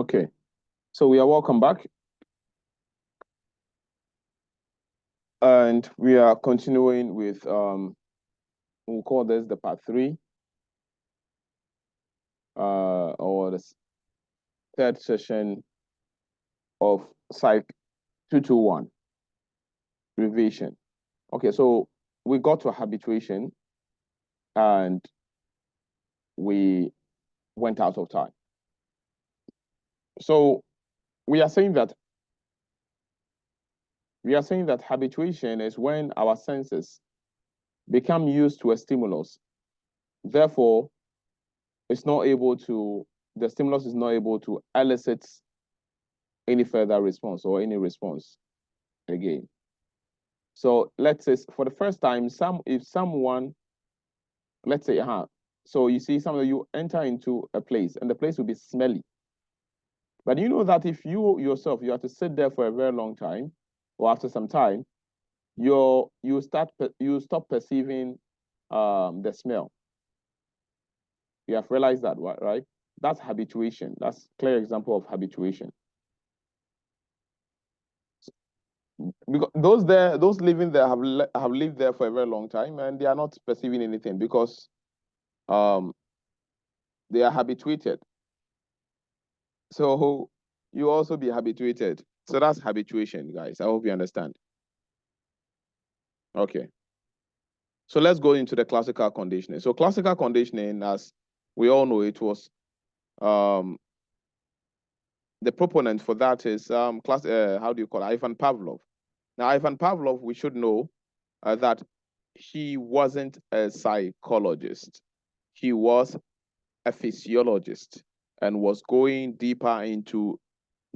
Okay, so we are welcome back. And we are continuing with, we'll call this the part 3, or the third session of Psych 221, revision. Okay, so we got to habituation and we went out of time. So we are saying that habituation is when our senses become used to a stimulus. Therefore, the stimulus is not able to elicit any further response or any response again. So let's say for the first time, if someone, let's say, so you see you enter into a place and the place will be smelly. But you know that if you yourself, you have to sit there for a very long time, or after some time, you stop perceiving the smell. You have realized that, right? That's habituation. That's a clear example of habituation. Because those living there have lived there for a very long time and they are not perceiving anything because they are habituated. So you also be habituated. So that's habituation, guys. I hope you understand. Okay. So let's go into the classical conditioning. So classical conditioning, as we all know, it was the proponent for that is how do you call it? Ivan Pavlov. Now, Ivan Pavlov, we should know that he wasn't a psychologist. He was a physiologist and was going deeper into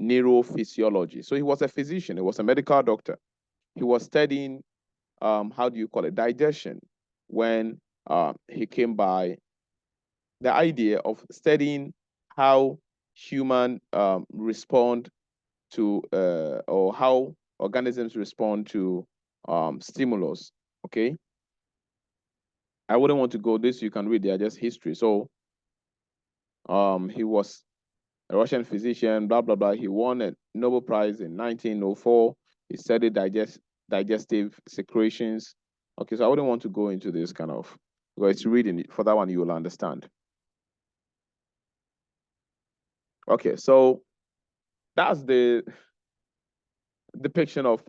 neurophysiology. So he was a physician. He was a medical doctor. He was studying, how do you call it, digestion, when he came by the idea of studying how human respond to, or how organisms respond to stimulus, okay? I wouldn't want to go this, you can read, they are just history. So he was a Russian physician, blah, blah, blah. He won a Nobel Prize in 1904. He studied digestive secretions. Okay, so I wouldn't want to go into this kind of, because it's reading, for that one you will understand. Okay, so that's the depiction of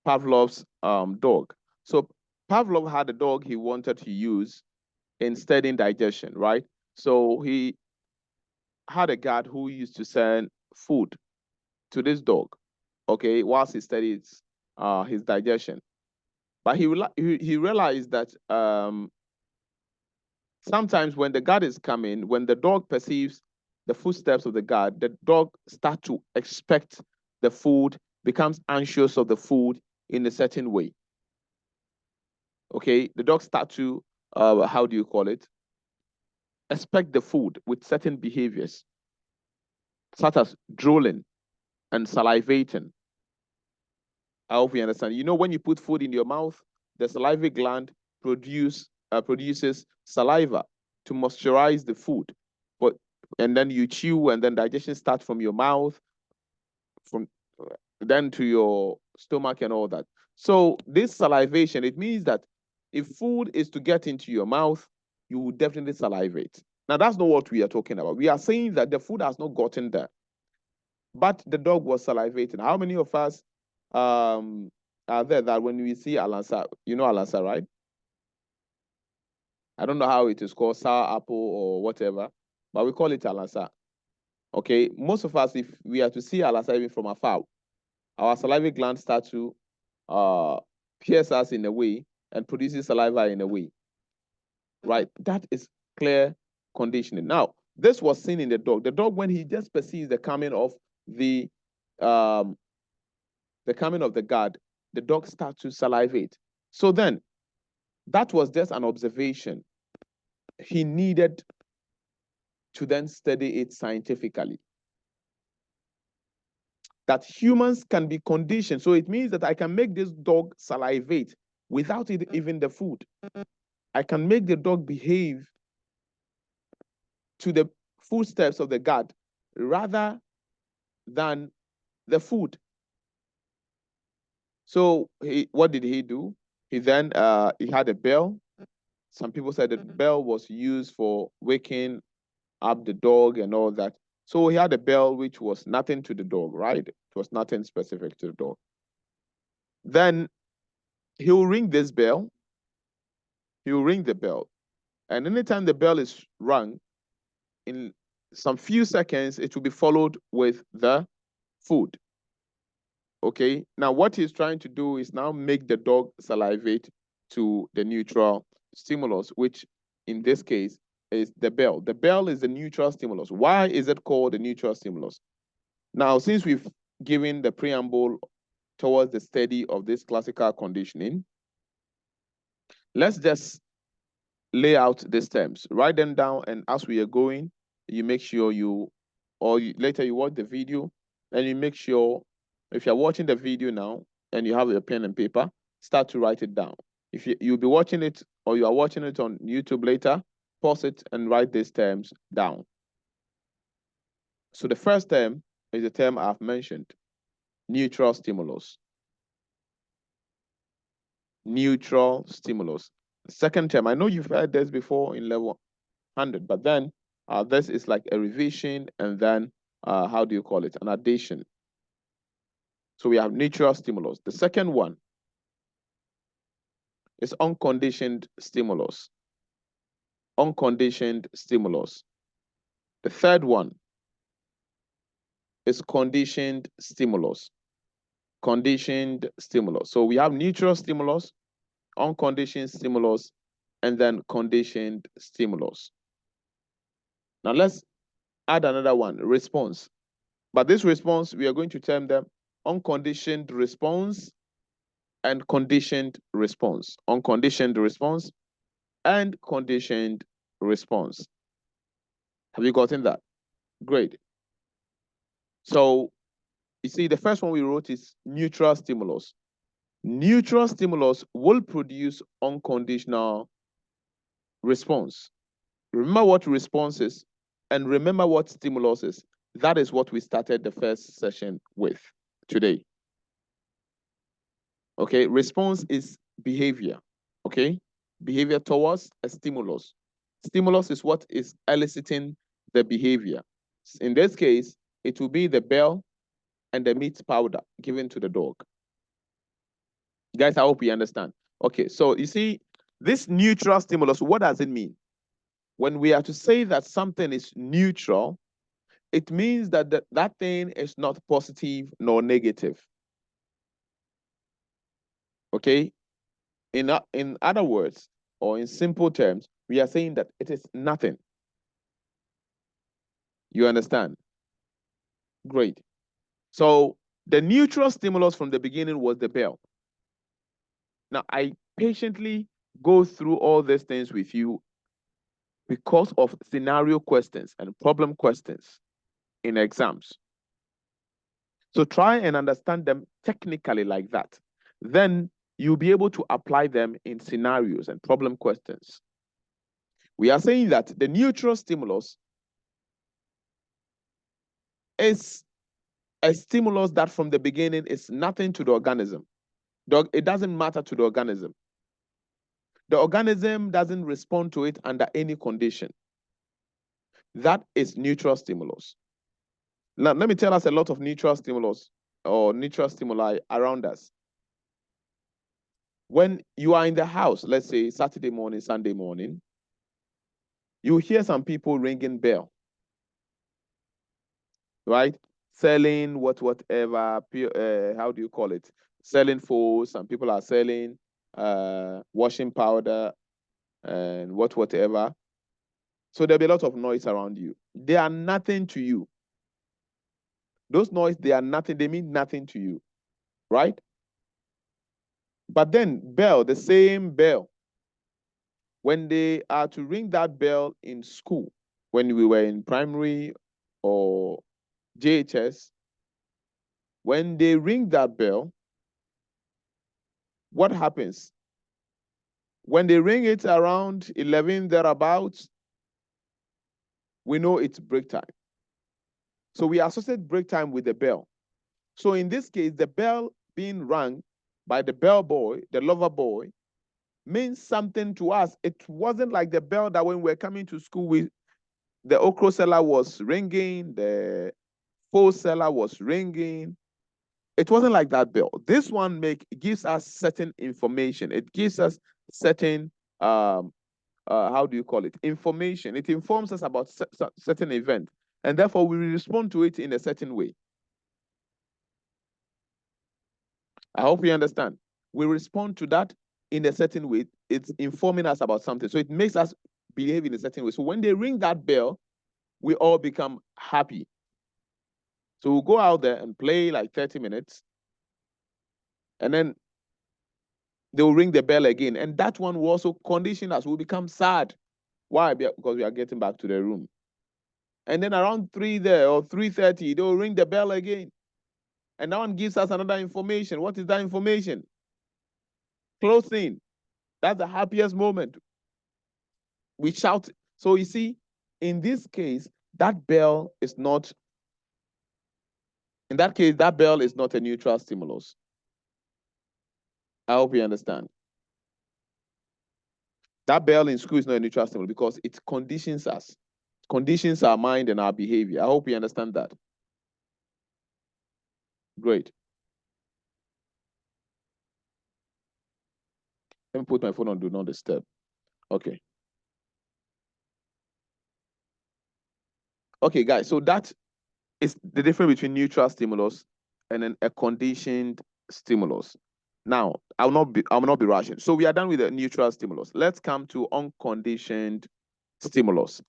Pavlov's dog. So Pavlov had a dog he wanted to use in studying digestion, right? So he had a guard who used to send food to this dog, okay, whilst he studies his digestion. But he realized that sometimes when the guard is coming, when the dog perceives the footsteps of the guard, the dog starts to expect the food, becomes anxious of the food in a certain way. Okay, the dog starts to, how do you call it? Expect the food with certain behaviors, such as drooling and salivating. I hope you understand. You know, when you put food in your mouth, the salivary gland produces saliva to moisturize the food. And then you chew, and then digestion starts from your mouth, from then to your stomach and all that. So this salivation, it means that if food is to get into your mouth, you will definitely salivate. Now, that's not what we are talking about. We are saying that the food has not gotten there, but the dog was salivating. How many of us are there that when we see Alansa, you know Alansa, right? I don't know how it is called, sour apple or whatever, but we call it Alansa. Okay, most of us, if we are to see Alansa even from afar, our salivary gland starts to pierce us in a way and produces saliva in a way, right? That is clear conditioning. Now, this was seen in the dog. The dog, when he just perceives the coming of the guard, the dog starts to salivate. So then, that was just an observation. He needed to then study it scientifically. That humans can be conditioned. So it means that I can make this dog salivate without even the food. I can make the dog behave to the footsteps of the guard rather than the food. So what did he do? He then he had a bell. Some people said the bell was used for waking up the dog and all that. So he had a bell which was nothing to the dog, right? It was nothing specific to the dog. Then he'll ring this bell. He'll ring the bell. And anytime the bell is rung, in some few seconds, it will be followed with the food. Okay, now what he's trying to do is now make the dog salivate to the neutral stimulus, which in this case is the bell. The bell is the neutral stimulus. Why is it called the neutral stimulus? Now, since we've given the preamble towards the study of this classical conditioning, let's just lay out these terms. Write them down, and as we are going, you make sure later you watch the video, and you make sure, if you're watching the video now and you have your pen and paper, start to write it down. If you'll be watching it or you are watching it on YouTube later, pause it and write these terms down. So the first term is the term I've mentioned, neutral stimulus. Neutral stimulus. The second term, I know you've heard this before in level 100, but then this is like a revision, and then how do you call it? An addition. So we have neutral stimulus. The second one is unconditioned stimulus. Unconditioned stimulus. The third one is conditioned stimulus. Conditioned stimulus. So we have neutral stimulus, unconditioned stimulus, and then conditioned stimulus. Now let's add another one, response. But this response, we are going to term them unconditioned response and conditioned response. Unconditioned response and conditioned response. Have you gotten that? Great. So you see, the first one we wrote is neutral stimulus. Neutral stimulus will produce unconditional response. Remember what response is, and remember what stimulus is. That is what we started the first session with today. Okay, response is behavior. Okay, behavior towards a stimulus. Stimulus is what is eliciting the behavior. In this case, it will be the bell and the meat powder given to the dog. Guys, I hope you understand. Okay, so you see, this neutral stimulus, what does it mean? When we are to say that something is neutral, it means that that thing is not positive nor negative. Okay? In other words, or in simple terms, we are saying that it is nothing. You understand? Great. So the neutral stimulus from the beginning was the bell. Now, I patiently go through all these things with you because of scenario questions and problem questions in exams. So try and understand them technically like that. Then you'll be able to apply them in scenarios and problem questions. We are saying that the neutral stimulus is a stimulus that from the beginning is nothing to the organism. It doesn't matter to the organism. The organism doesn't respond to it under any condition. That is neutral stimulus. Now, let me tell us a lot of neutral stimulus or neutral stimuli around us. When you are in the house, let's say Saturday morning, Sunday morning, you hear some people ringing bell, right? Selling whatever, how do you call it? Selling food. Some people are selling washing powder and whatever. So there'll be a lot of noise around you. They are nothing to you. Those noise, they are nothing. They mean nothing to you, right? But then bell, the same bell, when they are to ring that bell in school, when we were in primary or JHS, when they ring that bell, what happens? When they ring it around 11 thereabouts, we know it's break time. So we associate break time with the bell. So in this case, the bell being rung by the bellboy, the lover boy, means something to us. It wasn't like the bell that when we were coming to school, the okra seller was ringing, the faux seller was ringing. It wasn't like that bell. This one gives us certain information. It gives us certain how do you call it? Information. It informs us about certain event, and therefore we respond to it in a certain way. I hope you understand. We respond to that in a certain way. It's informing us about something. So it makes us behave in a certain way. So when they ring that bell, we all become happy. So we'll go out there and play like 30 minutes. And then they'll ring the bell again. And that one will also condition us. We'll become sad. Why? Because we are getting back to the room. And then around 3 there or 3:30, they'll ring the bell again. And that one gives us another information. What is that information? Closing. That's the happiest moment. We shout. So you see, in this case, that bell is not, in that case, that bell is not a neutral stimulus. I hope you understand. That bell in school is not a neutral stimulus because it conditions us, conditions our mind and our behavior. I hope you understand that. Great. Let me put my phone on do not disturb. Okay. Okay, guys, so that is the difference between neutral stimulus and then a conditioned stimulus. Now, I will not be rushing. So we are done with the neutral stimulus. Let's come to unconditioned stimulus.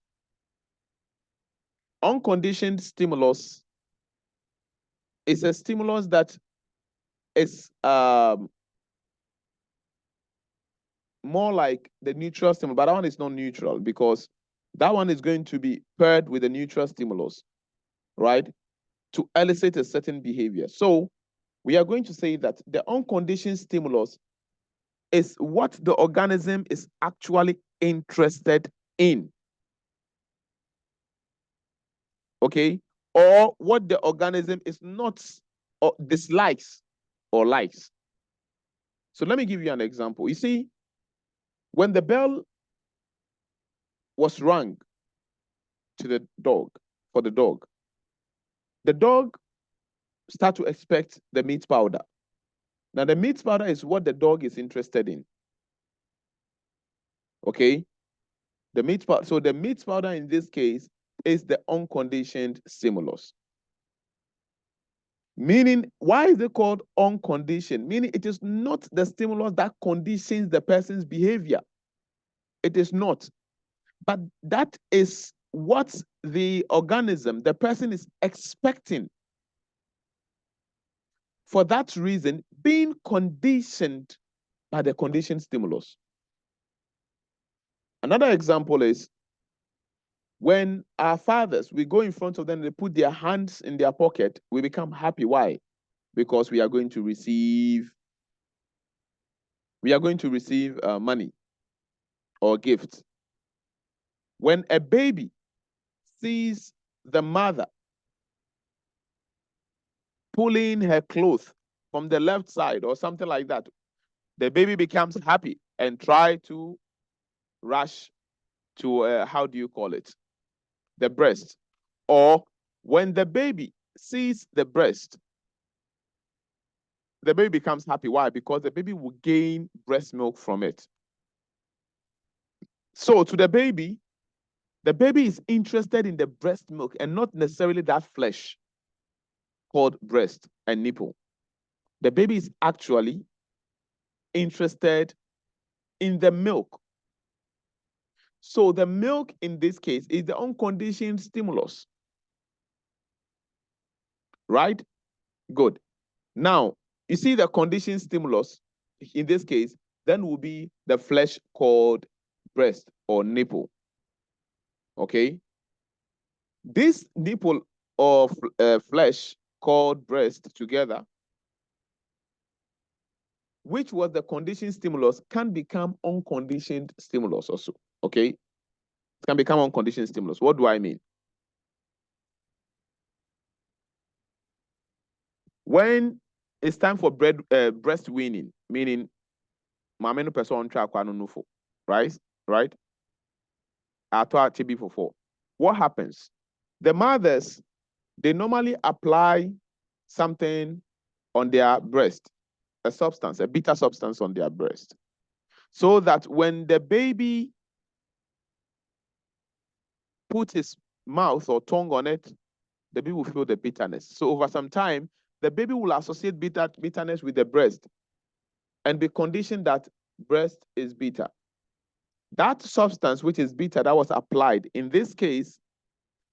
Unconditioned stimulus is a stimulus that is more like the neutral stimulus, but that one is not neutral because that one is going to be paired with a neutral stimulus, right? To elicit a certain behavior. So we are going to say that the unconditioned stimulus is what the organism is actually interested in. Okay? Or what the organism is not or dislikes or likes. So let me give you an example. You see, when the bell was rung to the dog, for the dog start to expect the meat powder. Now, the meat powder is what the dog is interested in. Okay? The meat powder. So the meat powder in this case is the unconditioned stimulus. Meaning, why is it called unconditioned? Meaning it is not the stimulus that conditions the person's behavior. It is not. But that is what the organism, the person is expecting. For that reason, being conditioned by the conditioned stimulus. Another example is when our fathers, we go in front of them, they put their hands in their pocket, we become happy. Why? Because we are going to receive money or gifts. When a baby sees the mother pulling her clothes from the left side or something like that, the baby becomes happy and try to rush to, how do you call it? The breast. Or when the baby sees the breast, the baby becomes happy. Why? Because the baby will gain breast milk from it. So to the baby is interested in the breast milk and not necessarily that flesh called breast and nipple. The baby is actually interested in the milk. So the milk in this case is the unconditioned stimulus. Right? Good. Now, you see the conditioned stimulus in this case, then will be the flesh called breast or nipple. Okay? This nipple or flesh called breast together, which was the conditioned stimulus, can become unconditioned stimulus also. Okay? It can become unconditioned stimulus. What do I mean? When it's time for breast weaning, meaning mama no person track nufo, right? Right? What happens? The mothers, they normally apply something on their breast, a substance, a bitter substance on their breast, so that when the baby puts his mouth or tongue on it, the baby will feel the bitterness. So over some time, the baby will associate bitterness with the breast and be conditioned that breast is bitter. That substance which is bitter that was applied, in this case,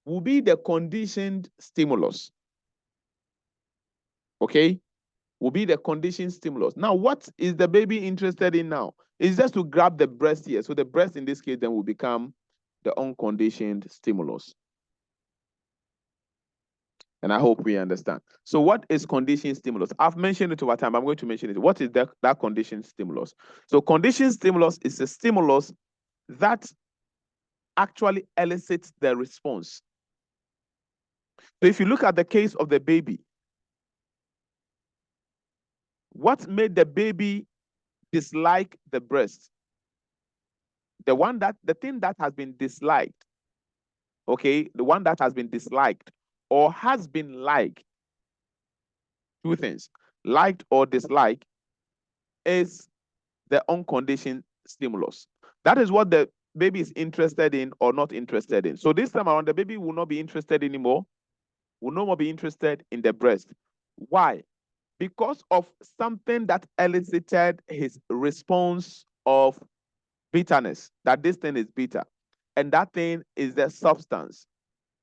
will be the conditioned stimulus. Okay? Will be the conditioned stimulus. Now, what is the baby interested in now? It's just to grab the breast here. So the breast in this case then will become the unconditioned stimulus. And I hope we understand. So what is conditioned stimulus? I've mentioned it over time. I'm going to mention it. What is that conditioned stimulus? So conditioned stimulus is a stimulus that actually elicits the response. So if you look at the case of the baby, what made the baby dislike the breast? The thing that has been disliked, okay, the one that has been disliked or has been liked, two things, liked or disliked, is the unconditioned stimulus. That is what the baby is interested in or not interested in. So this time around, the baby will not be interested anymore, will no more be interested in the breast. Why? Because of something that elicited his response of bitterness, that this thing is bitter. And that thing is the substance,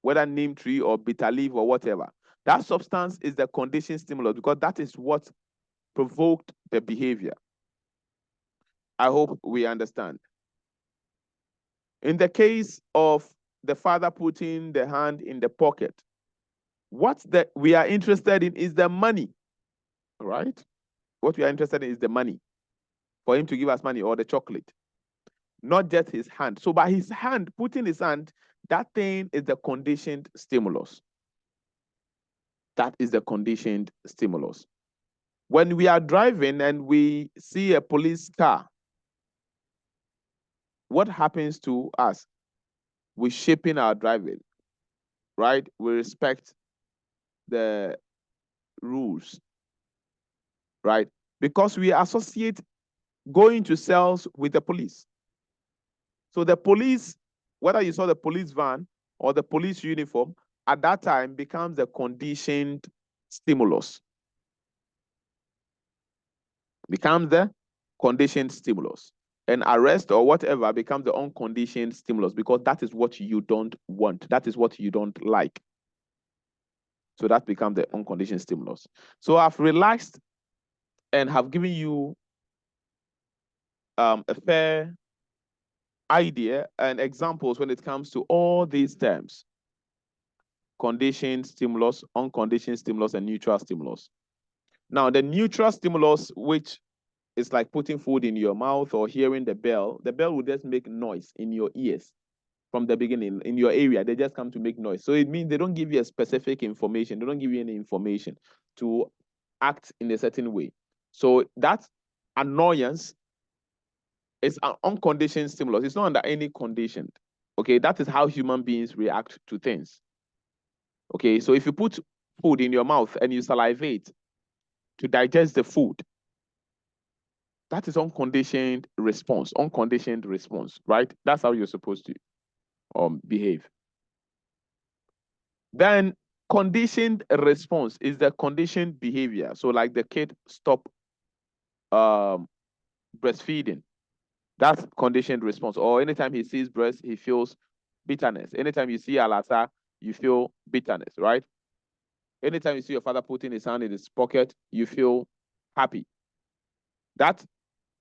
whether neem tree or bitter leaf or whatever. That substance is the conditioned stimulus because that is what provoked the behavior. I hope we understand. In the case of the father putting the hand in the pocket, what we are interested in is the money, right? What we are interested in is the money, for him to give us money or the chocolate, not just his hand. So by his hand, putting his hand, that thing is the conditioned stimulus. That is the conditioned stimulus. When we are driving and we see a police car, what happens to us? We shaping our driving, right? We respect the rules, right? Because we associate going to cells with the police. So the police, whether you saw the police van or the police uniform, at that time becomes the conditioned stimulus. Becomes the conditioned stimulus. And arrest or whatever becomes the unconditioned stimulus because that is what you don't want. That is what you don't like. So that becomes the unconditioned stimulus. So I've relaxed and have given you a fair idea and examples when it comes to all these terms: conditioned stimulus, unconditioned stimulus, and neutral stimulus. Now, the neutral stimulus, which is like putting food in your mouth or hearing the bell will just make noise in your ears from the beginning. In your area, they just come to make noise. So it means they don't give you a specific information. They don't give you any information to act in a certain way. So that annoyance is an unconditioned stimulus. It's not under any condition. Okay, that is how human beings react to things. Okay, so if you put food in your mouth and you salivate to digest the food, that is unconditioned response, right? That's how you're supposed to behave. Then conditioned response is the conditioned behavior. So like the kid stop breastfeeding, that's conditioned response. Or anytime he sees breast, he feels bitterness. Anytime you see Alasa, you feel bitterness, right? Anytime you see your father putting his hand in his pocket, you feel happy. That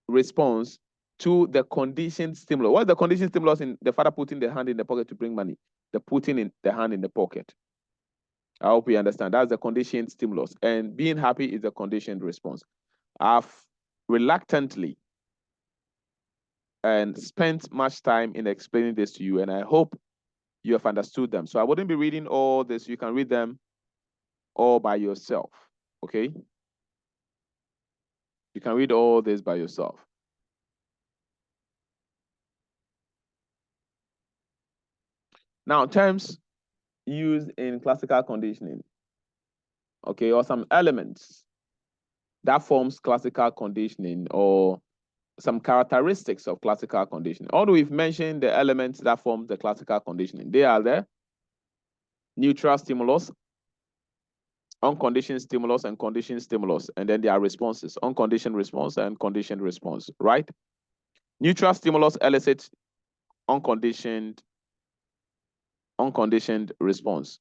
response to the conditioned stimulus. What's the conditioned stimulus in the father putting the hand in the pocket to bring money? The putting in the hand in the pocket. I hope you understand. That's the conditioned stimulus. And being happy is the conditioned response. I've reluctantly and spent much time in explaining this to you, and I hope you have understood them. So I wouldn't be reading all this. You can read them all by yourself. Okay? You can read all this by yourself. Now, terms used in classical conditioning, okay, or some elements that forms classical conditioning or some characteristics of classical conditioning. Although we've mentioned the elements that form the classical conditioning, they are the neutral stimulus, unconditioned stimulus, and conditioned stimulus, and then there are responses, unconditioned response and conditioned response, right? Neutral stimulus elicits unconditioned response.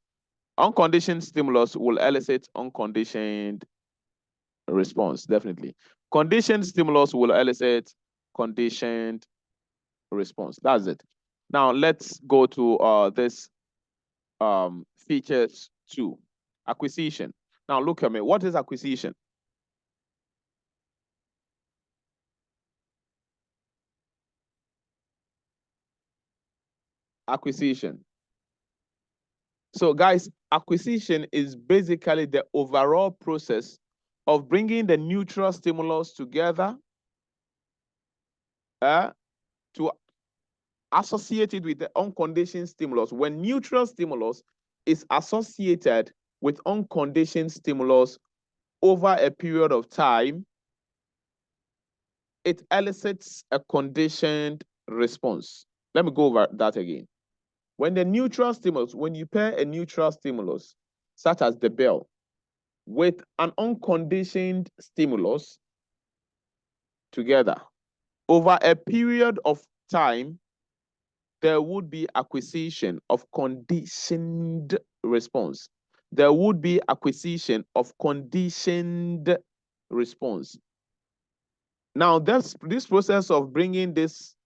Unconditioned stimulus will elicit unconditioned response, definitely. Conditioned stimulus will elicit conditioned response. That's it. Now let's go to this features 2, acquisition. Now look at me. What is acquisition? Acquisition. So guys, acquisition is basically the overall process of bringing the neutral stimulus together to associate it with the unconditioned stimulus. When neutral stimulus is associated with unconditioned stimulus over a period of time, it elicits a conditioned response. Let me go over that again. When the neutral stimulus, when you pair a neutral stimulus, such as the bell, with an unconditioned stimulus together, over a period of time, there would be acquisition of conditioned response. There would be acquisition of conditioned response. Now, this process of bringing this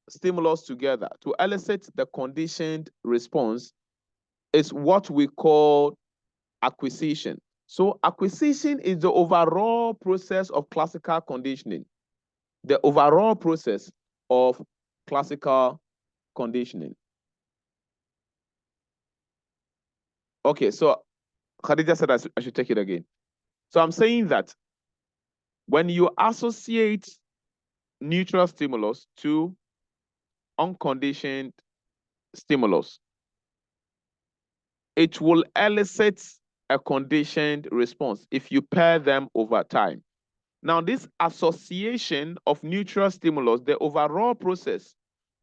stimulus together to elicit the conditioned response is what we call acquisition. So acquisition is the overall process of classical conditioning. The overall process of classical conditioning. Okay, so Khadija said I should take it again. So I'm saying that when you associate neutral stimulus to unconditioned stimulus, it will elicit a conditioned response if you pair them over time. Now, this association of neutral stimulus, the overall process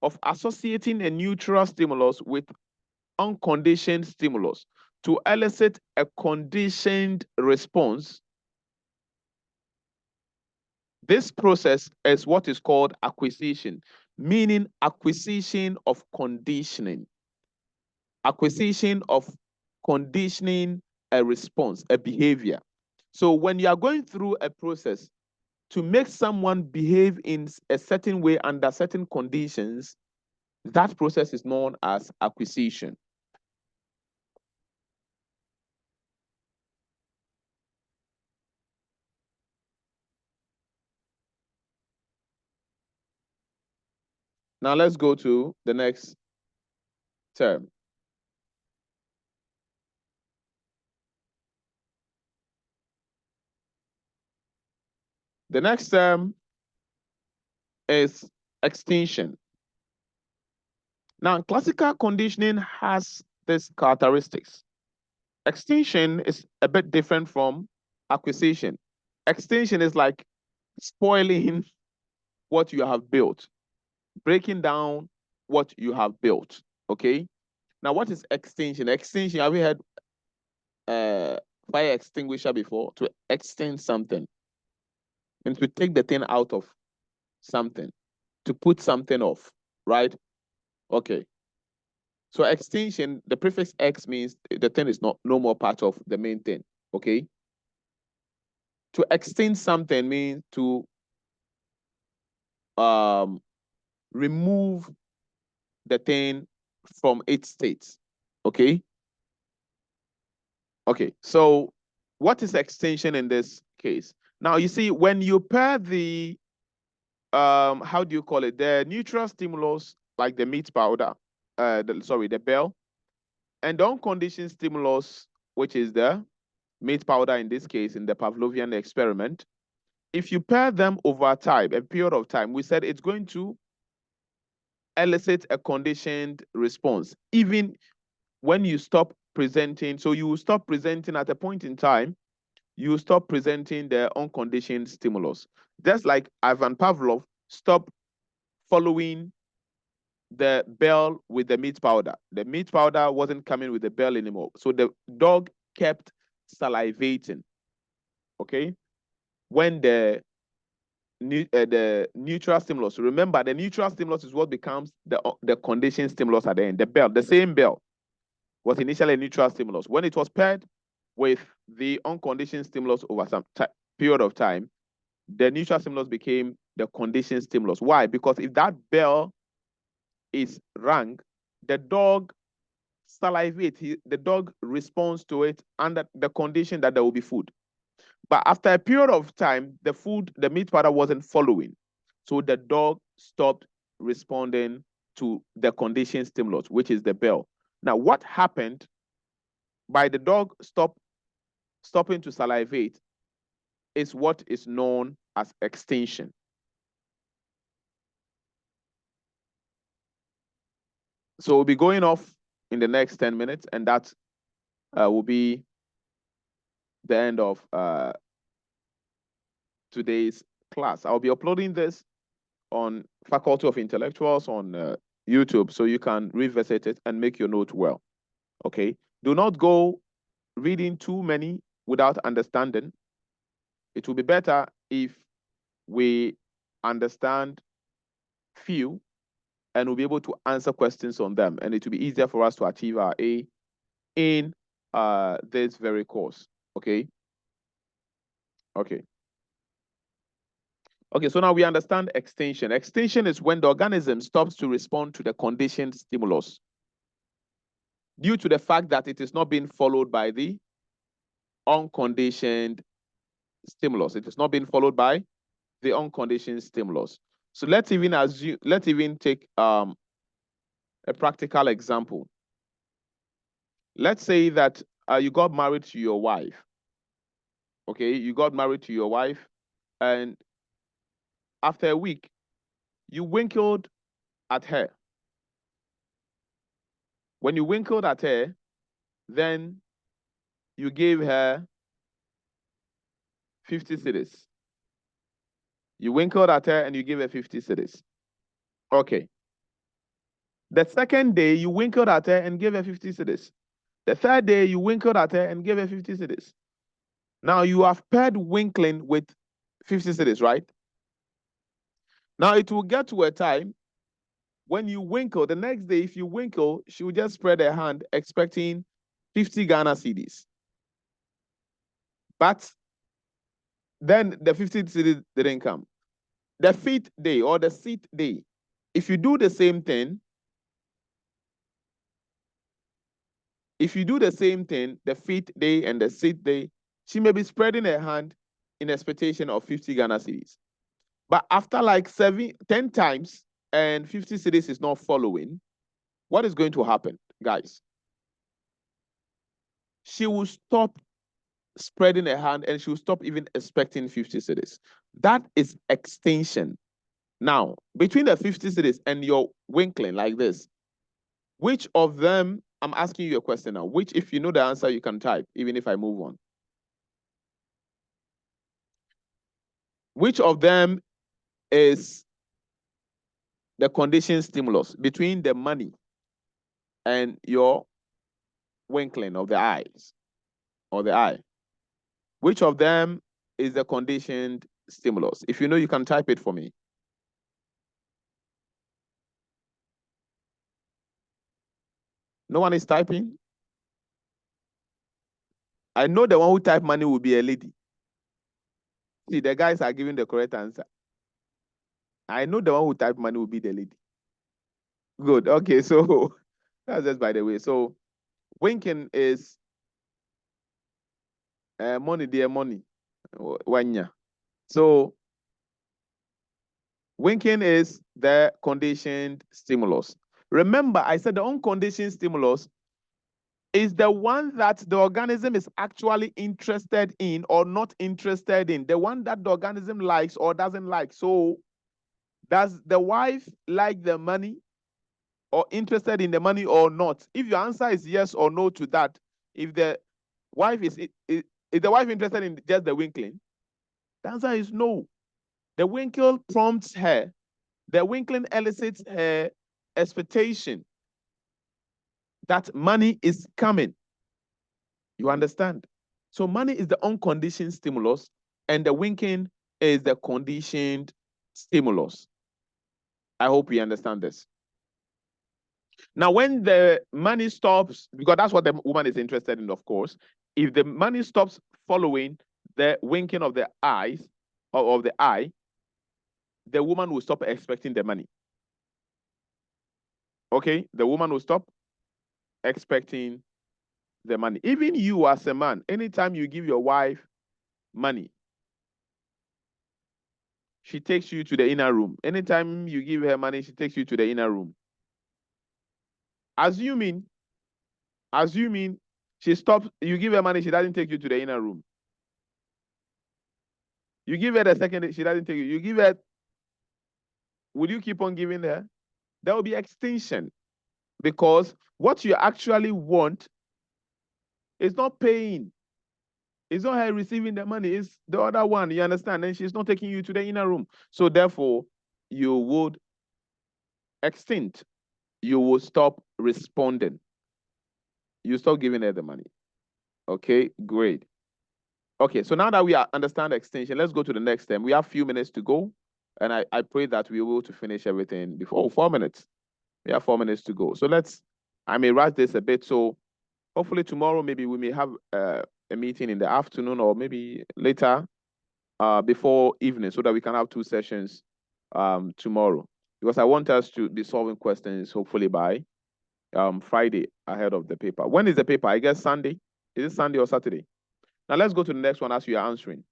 of associating a neutral stimulus with unconditioned stimulus to elicit a conditioned response, this process is what is called acquisition, meaning acquisition of conditioning. Acquisition of conditioning a response, a behavior. So when you are going through a process to make someone behave in a certain way under certain conditions, that process is known as acquisition. Now let's go to the next term. The next term is extinction. Now, classical conditioning has these characteristics. Extinction is a bit different from acquisition. Extinction is like spoiling what you have built, breaking down what you have built, okay? Now, what is extinction? Extinction, have you heard fire extinguisher before? To extinct something and to take the thing out of something, to put something off, right? Okay. So extinction, the prefix X means the thing is no more part of the main thing, okay? To extinct something means to remove the thing from its state, okay? Okay, so what is extinction in this case? Now, you see, when you pair the, how do you call it? The neutral stimulus, like the meat powder, the bell, and the unconditioned stimulus, which is the meat powder in this case, in the Pavlovian experiment, if you pair them over time, a period of time, we said it's going to elicit a conditioned response, even when you stop presenting. So you will stop presenting at a point in time, you stop presenting the unconditioned stimulus. Just like Ivan Pavlov stopped following the bell with the meat powder. The meat powder wasn't coming with the bell anymore. So the dog kept salivating, okay? When the neutral stimulus, remember the neutral stimulus is what becomes the conditioned stimulus at the end. The bell, the same bell, was initially a neutral stimulus. When it was paired with the unconditioned stimulus over some period of time, the neutral stimulus became the conditioned stimulus. Why? Because if that bell is rang, the dog salivates, the dog responds to it under the condition that there will be food. But after a period of time, the meat powder wasn't following. So the dog stopped responding to the conditioned stimulus, which is the bell. Now, what happened by the dog stopping to salivate is what is known as extinction. So we'll be going off in the next 10 minutes, and that will be the end of today's class. I'll be uploading this on Faculty of Intellectuals on YouTube, so you can revisit it and make your note well. Okay? Do not go reading too many without understanding. It will be better if we understand few and we'll be able to answer questions on them, and it will be easier for us to achieve our A in this very course. Okay? Okay. Okay, so now we understand extinction. Extinction is when the organism stops to respond to the conditioned stimulus due to the fact that it is not being followed by the unconditioned stimulus. It is not being followed by the unconditioned stimulus. So let's even take a practical example. Let's say that you got married to your wife. Okay, you got married to your wife, and after a week, you winkled at her. When you winkled at her, then you gave her 50 cedis. You winkled at her and you gave her 50 cedis. Okay. The second day, you winkled at her and gave her 50 cedis. The third day, you winkled at her and gave her 50 cedis. Now you have paired winkling with 50 cedis, right? Now it will get to a time when you winkle, the next day, if you winkle, she will just spread her hand expecting 50 Ghana cedis. But then the 50 cedis didn't come. The fifth day or the sixth day, if you do the same thing, the fifth day and the sixth day, she may be spreading her hand in expectation of 50 Ghana cedis. But after like 10 times and 50 cedis is not following, what is going to happen, guys? She will stop spreading her hand and she will stop even expecting 50 cedis. That is extinction. Now, between the 50 cedis and your winkling like this, which of them, I'm asking you a question now, which if you know the answer, you can type, even if I move on. Which of them is the conditioned stimulus between the money and your winkling of the eyes or the eye? Which of them is the conditioned stimulus? If you know, you can type it for me. No one is typing? I know the one who type money will be a lady. See, the guys are giving the correct answer. I know the one who type money will be the lady. Good. Okay, so that's just by the way. So winking is money, dear money. Wanya. So winking is the conditioned stimulus. Remember, I said the unconditioned stimulus is the one that the organism is actually interested in or not interested in, the one that the organism likes or doesn't like. So does the wife like the money or interested in the money or not? If your answer is yes or no to that, if the wife is the wife interested in just the winkling, the answer is no. The winkle prompts her. The winkling elicits her expectation that money is coming. You understand? So money is the unconditioned stimulus, and the winking is the conditioned stimulus. I hope you understand this. Now, when the money stops, because that's what the woman is interested in, of course, if the money stops following the winking of the eyes or of the eye, the woman will stop expecting the money. Okay? The woman will stop expecting the money. Even you as a man, anytime you give your wife money, she takes you to the inner room. Anytime you give her money, she takes you to the inner room. Assuming she stops, you give her money, she doesn't take you to the inner room. You give her the second, she doesn't take you. You give her, will you keep on giving her? There will be extinction, because what you actually want is not paying. It's not her receiving the money, it's the other one, you understand? And she's not taking you to the inner room. So therefore, you would extinct. You will stop responding. You stop giving her the money. Okay, great. Okay, so now that we understand extinction, let's go to the next term. We have a few minutes to go, and I pray that we will to finish everything before 4 minutes. We have 4 minutes to go. So I may rush this a bit. So hopefully tomorrow, maybe we may have a meeting in the afternoon or maybe later before evening, so that we can have 2 sessions tomorrow. Because I want us to be solving questions hopefully by Friday ahead of the paper. When is the paper? I guess Sunday. Is it Sunday or Saturday? Now let's go to the next one as you are answering.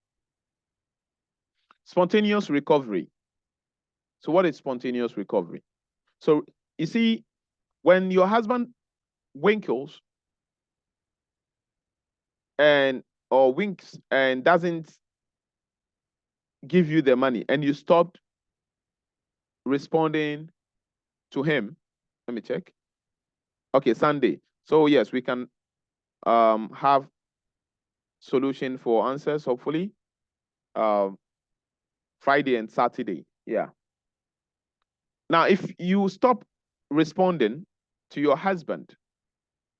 Spontaneous recovery. So what is spontaneous recovery? So you see, when your husband winkles or winks and doesn't give you the money, and you stop responding to him, let me check. Okay, Sunday. So yes, we can have solution for answers hopefully Friday and Saturday. Yeah. Now, if you stop responding to your husband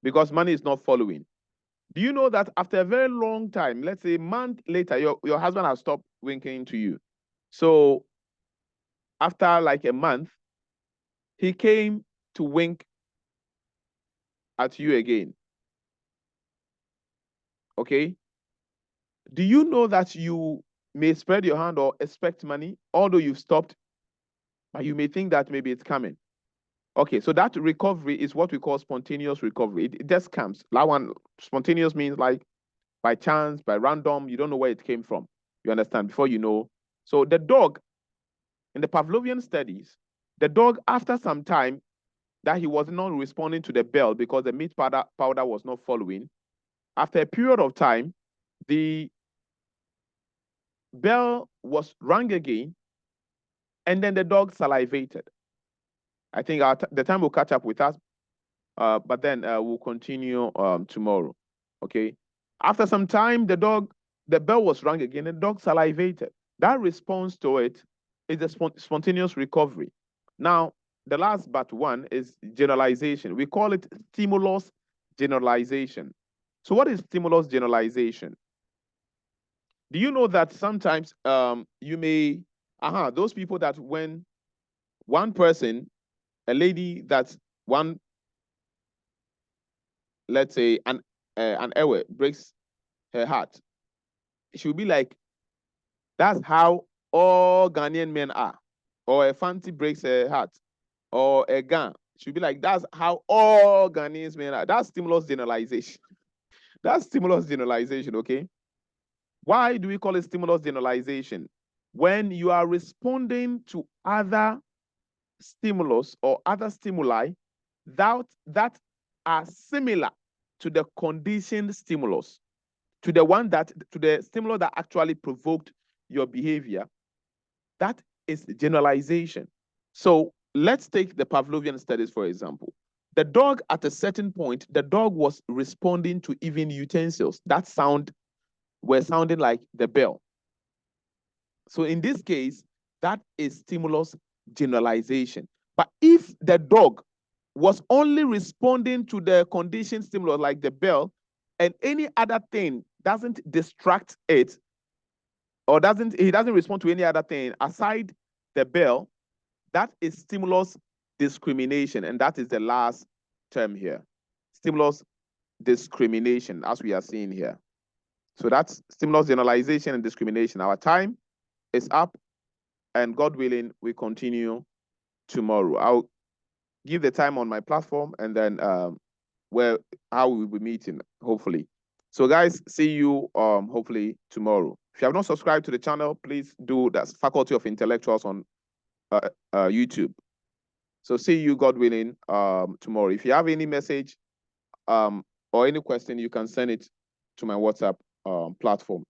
because money is not following, do you know that after a very long time, let's say a month later, your husband has stopped winking to you? So after like a month, he came to wink at you again. Okay? Do you know that you may spread your hand or expect money, although you've stopped, but you may think that maybe it's coming? Okay, so that recovery is what we call spontaneous recovery. It just comes. That one, spontaneous means like by chance, by random, you don't know where it came from. You understand? Before you know. So the dog, in the Pavlovian studies, the dog, after some time that he was not responding to the bell because the meat powder was not following, after a period of time, the bell was rung again, and then the dog salivated. I think the time will catch up with us, but then we'll continue tomorrow. Okay. After some time, the bell was rung again, and the dog salivated. That response to it is the spontaneous recovery. Now, the last but one is generalization. We call it stimulus generalization. So what is stimulus generalization? Do you know that sometimes you may, those people that when one person, a lady that's one, let's say an Ewe breaks her heart, she'll be like, that's how all Ghanaian men are. Or a Fanti breaks her heart, or a Gan, she'll be like, that's how all Ghanaian men are. That's stimulus generalization. That's stimulus generalization, okay? Why do we call it stimulus generalization? When you are responding to other stimulus or other stimuli that are similar to the conditioned stimulus, to the stimulus that actually provoked your behavior. That is generalization. So let's take the Pavlovian studies, for example. The dog, at a certain point, the dog was responding to even utensils that were sounding like the bell. So in this case, that is stimulus generalization. But if the dog was only responding to the conditioned stimulus like the bell, and any other thing doesn't distract it, or he doesn't respond to any other thing aside the bell, that is stimulus discrimination. And that is the last term here. Stimulus discrimination, as we are seeing here. So that's stimulus generalization and discrimination. Our time is up, and God willing, we continue tomorrow. I'll give the time on my platform, and then how we will be meeting, hopefully. So guys, see you hopefully tomorrow. If you have not subscribed to the channel, please do. That's Faculty of Intellectuals on YouTube. So see you, God willing, tomorrow. If you have any message or any question, you can send it to my WhatsApp platform.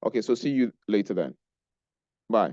Okay, so see you later then. Bye.